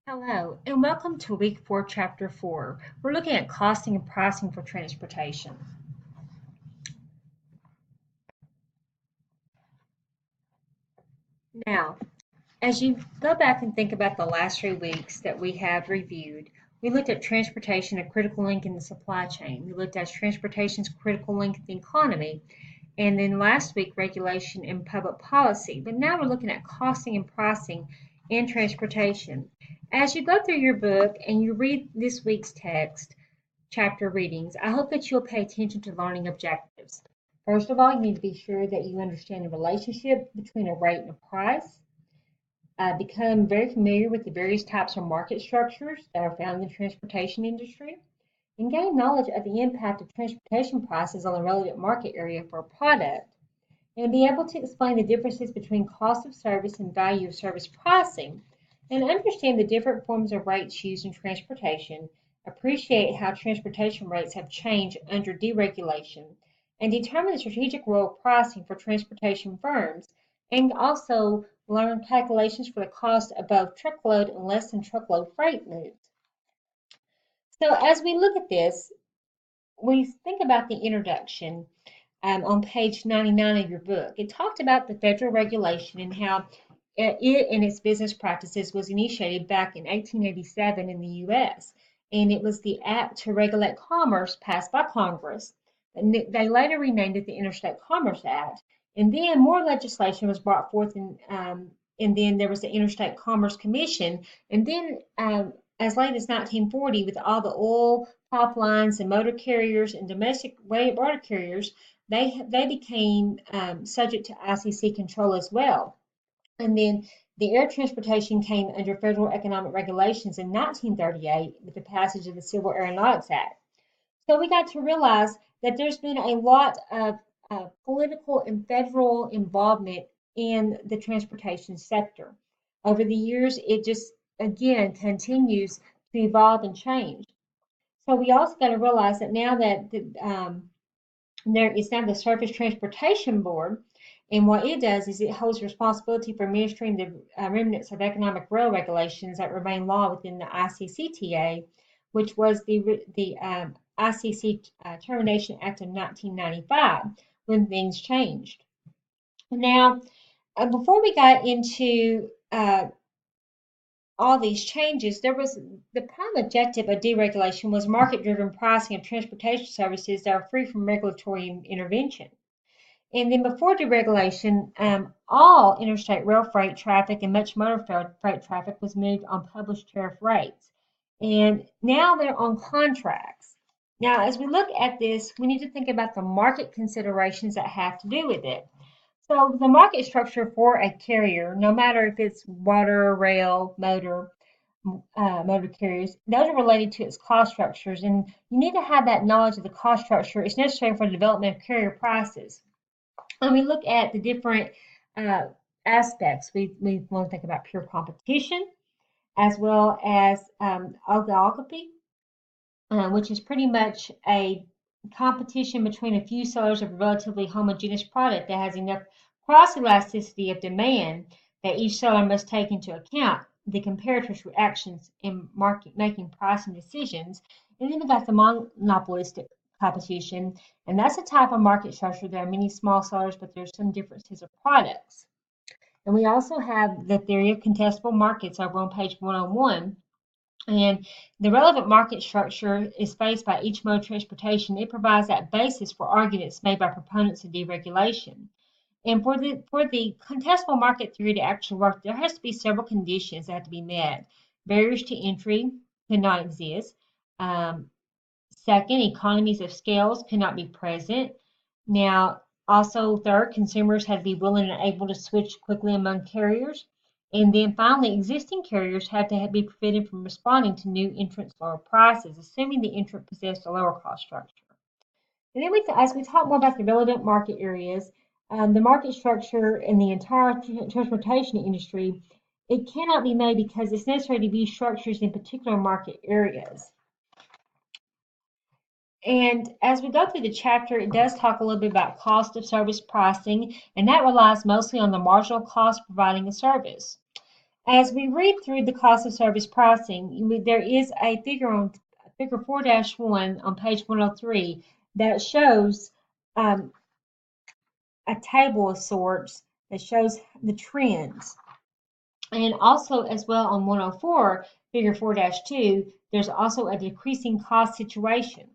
Hello, and welcome to Week 4, Chapter 4. We're looking at costing and pricing for transportation. Now, as you go back and think about the last 3 weeks that we have reviewed, we looked at transportation, a critical link in the supply chain. We looked at transportation's critical link in the economy, and then last week, regulation and public policy. But now we're looking at costing and pricing in transportation. As you go through your book and you read this week's text, chapter readings, I hope that you'll pay attention to learning objectives. First of all, you need to be sure that you understand the relationship between a rate and a price. Become very familiar with the various types of market structures that are found in the transportation industry, and gain knowledge of the impact of transportation prices on the relevant market area for a product, and be able to explain the differences between cost of service and value of service pricing, and understand the different forms of rates used in transportation, appreciate how transportation rates have changed under deregulation, and determine the strategic role of pricing for transportation firms, and also learn calculations for the cost of both truckload and less than truckload freight moves. So as we look at this, we think about the introduction on page 99 of your book. It talked about the federal regulation and how it and its business practices was initiated back in 1887 in the U.S. And it was the Act to Regulate Commerce passed by Congress. And they later renamed it the Interstate Commerce Act. And then more legislation was brought forth, and then there was the Interstate Commerce Commission. And then as late as 1940, with all the oil pipelines and motor carriers and domestic water carriers, they became subject to ICC control as well. And then the air transportation came under federal economic regulations in 1938 with the passage of the Civil Aeronautics Act. So we got to realize that there's been a lot of political and federal involvement in the transportation sector. Over the years, it just, again, continues to evolve and change. So we also got to realize that now that there is now the Surface Transportation Board, and what it does is it holds responsibility for administering the remnants of economic rail regulations that remain law within the ICCTA, which was the ICC Termination Act of 1995 when things changed. Now, before we got into all these changes, there was the prime objective of deregulation was market-driven pricing of transportation services that are free from regulatory intervention. And then before deregulation, all interstate rail freight traffic and much motor freight traffic was moved on published tariff rates. And now they're on contracts. Now, as we look at this, we need to think about the market considerations that have to do with it. So the market structure for a carrier, no matter if it's water, rail, motor carriers, those are related to its cost structures. And you need to have that knowledge of the cost structure. It's necessary for the development of carrier prices. When we look at the different aspects, we want to think about pure competition as well as oligopoly, which is pretty much a competition between a few sellers of a relatively homogeneous product that has enough cross elasticity of demand that each seller must take into account the comparator's reactions in market making pricing decisions. And then we got the monopolistic competition, and that's a type of market structure. There are many small sellers, but there's some differences of products. And we also have the theory of contestable markets over on page 101. And the relevant market structure is faced by each mode of transportation. It provides that basis for arguments made by proponents of deregulation. And for the contestable market theory to actually work, there has to be several conditions that have to be met. Barriers to entry cannot exist. Second, economies of scales cannot be present. Now, also, third, consumers have to be willing and able to switch quickly among carriers. And then finally, existing carriers have to be prevented from responding to new entrants' lower prices, assuming the entrant possessed a lower cost structure. And then as we talk more about the relevant market areas, the market structure in the entire transportation industry, it cannot be made because it's necessary to be structures in particular market areas. And as we go through the chapter, it does talk a little bit about cost of service pricing, and that relies mostly on the marginal cost providing a service. As we read through the cost of service pricing, there is a figure on figure 4-1 on page 103 that shows um, a table of sorts that shows the trends. And also, as well, on 104, figure 4-2, there's also a decreasing cost situation.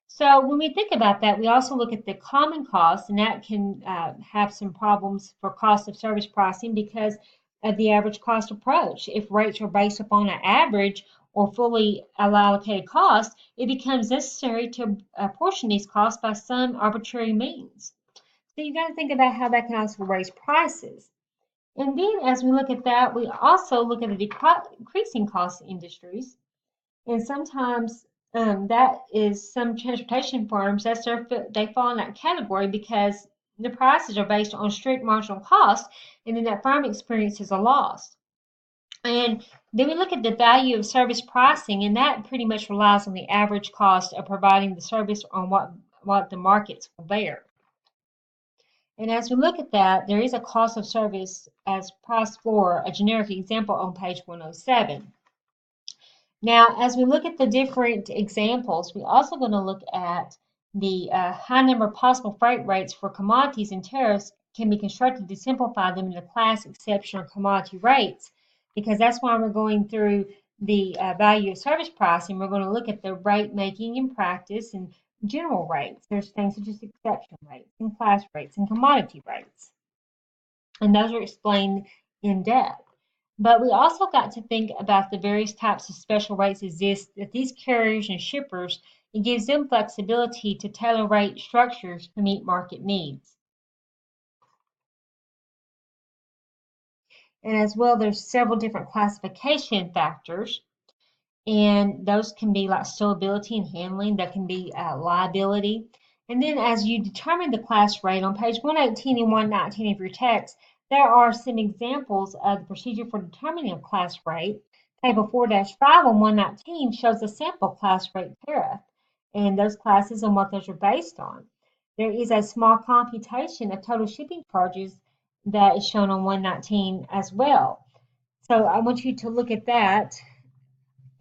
So when we think about that, we also look at the common costs, and that can have some problems for cost of service pricing because of the average cost approach. If rates are based upon an average or fully allocated cost, it becomes necessary to apportion these costs by some arbitrary means. So you got to think about how that can also raise prices. And then as we look at that, we also look at the decreasing cost industries. And sometimes that is some transportation firms they fall in that category because the prices are based on strict marginal cost, and then that firm experiences a loss. And then we look at the value of service pricing, and that pretty much relies on the average cost of providing the service on what the markets will bear. And as we look at that, there is a cost of service as price floor, a generic example on page 107. Now, as we look at the different examples, we're also going to look at the high number of possible freight rates for commodities, and tariffs can be constructed to simplify them into class, exception, or commodity rates, because that's why we're going through the value of service pricing. We're going to look at the rate making in practice and general rates. There's things such as exception rates and class rates and commodity rates, and those are explained in depth. But we also got to think about the various types of special rates exist that these carriers and shippers, it gives them flexibility to tailor rate structures to meet market needs. And as well, there's several different classification factors, and those can be like stowability and handling, that can be liability. And then as you determine the class rate on page 118 and 119 of your text, there are some examples of the procedure for determining a class rate. Table 4-5 on 119 shows a sample class rate tariff and those classes and what those are based on. There is a small computation of total shipping charges that is shown on 119 as well. So I want you to look at that,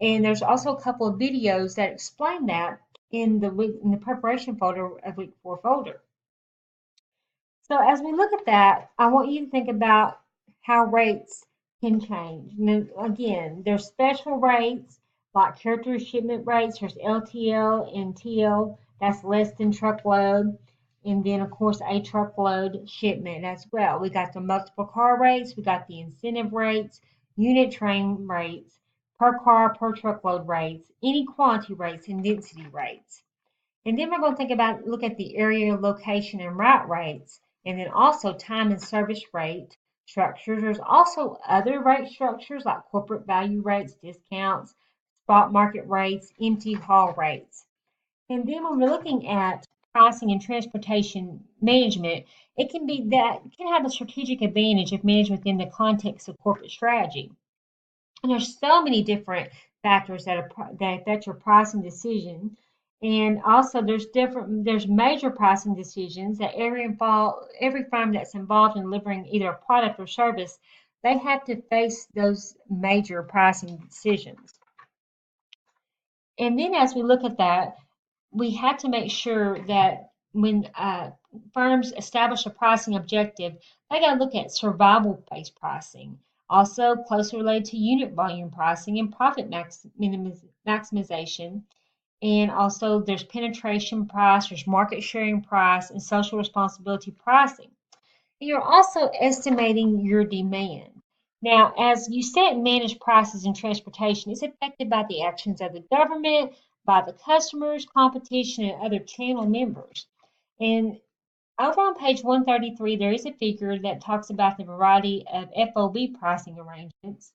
and there's also a couple of videos that explain that in the preparation folder of week 4 folder. So as we look at that, I want you to think about how rates can change. And again, there's special rates like character shipment rates. There's LTL and TL, that's less than truckload. And then of course a truckload shipment as well. We got the multiple car rates, we got the incentive rates, unit train rates, per car, per truckload rates, any quantity rates, and density rates. And then we're going to look at the area, location, and route rates, and then also time and service rate structures. There's also other rate structures like corporate value rates, discounts, spot market rates, empty haul rates. And then when we're looking at pricing and transportation management, it can have a strategic advantage if managed within the context of corporate strategy. And there's so many different factors that affect your pricing decision. And also there's major pricing decisions that every firm that's involved in delivering either a product or service, they have to face those major pricing decisions. And then as we look at that, we have to make sure that when firms establish a pricing objective, they got to look at survival-based pricing, also closely related to unit volume pricing and profit maximization. And also there's penetration price, there's market sharing price, and social responsibility pricing. You're also estimating your demand. Now, as you set and manage prices in transportation, it's affected by the actions of the government, by the customers, competition, and other channel members. And over on page 133, there is a figure that talks about the variety of FOB pricing arrangements.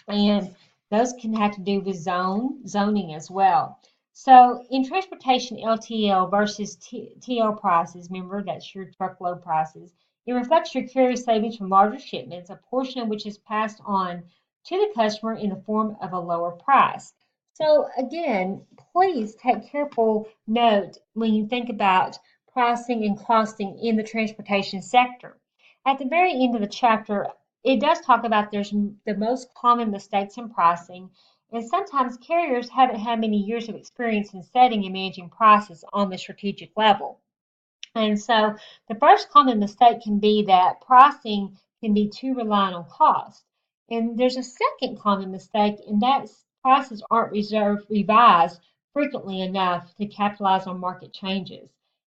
And those can have to do with zoning as well. So in transportation, LTL versus TL prices, remember that's your truckload prices, it reflects your carrier savings from larger shipments, a portion of which is passed on to the customer in the form of a lower price. So again, please take careful note when you think about pricing and costing in the transportation sector. At the very end of the chapter, it does talk about there's the most common mistakes in pricing, and sometimes carriers haven't had many years of experience in setting and managing prices on the strategic level. And so the first common mistake can be that pricing can be too reliant on cost. And there's a second common mistake, and that's prices aren't revised frequently enough to capitalize on market changes.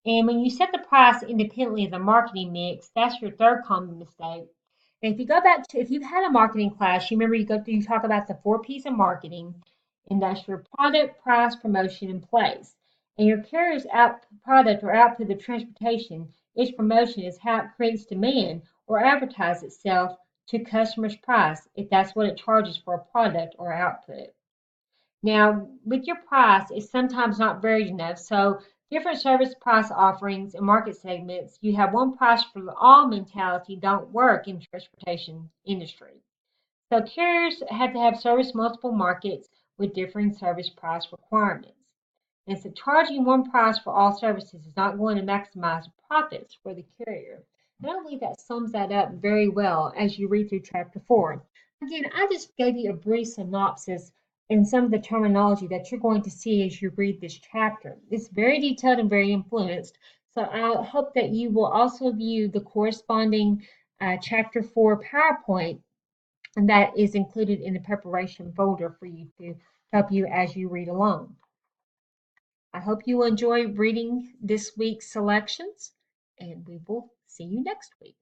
And when you set the price independently of the marketing mix, that's your third common mistake. And if you go back to, if you've had a marketing class, you remember you talk about the four P's of marketing, and that's your product, price, promotion, and place. And your carrier's out product or output of transportation, its promotion is how it creates demand or advertises itself to customers' price if that's what it charges for a product or output. Now, with your price, it's sometimes not varied enough. So, different service price offerings and market segments, you have one price for all mentality don't work in transportation industry. So, carriers have to have service multiple markets with differing service price requirements. And so, charging one price for all services is not going to maximize profits for the carrier. And I believe that sums that up very well as you read through chapter 4. Again, I just gave you a brief synopsis and some of the terminology that you're going to see as you read this chapter. It's very detailed and very influenced. So I hope that you will also view the corresponding chapter 4 PowerPoint, and that is included in the preparation folder for you to help you as you read along. I hope you enjoy reading this week's selections, and we will see you next week.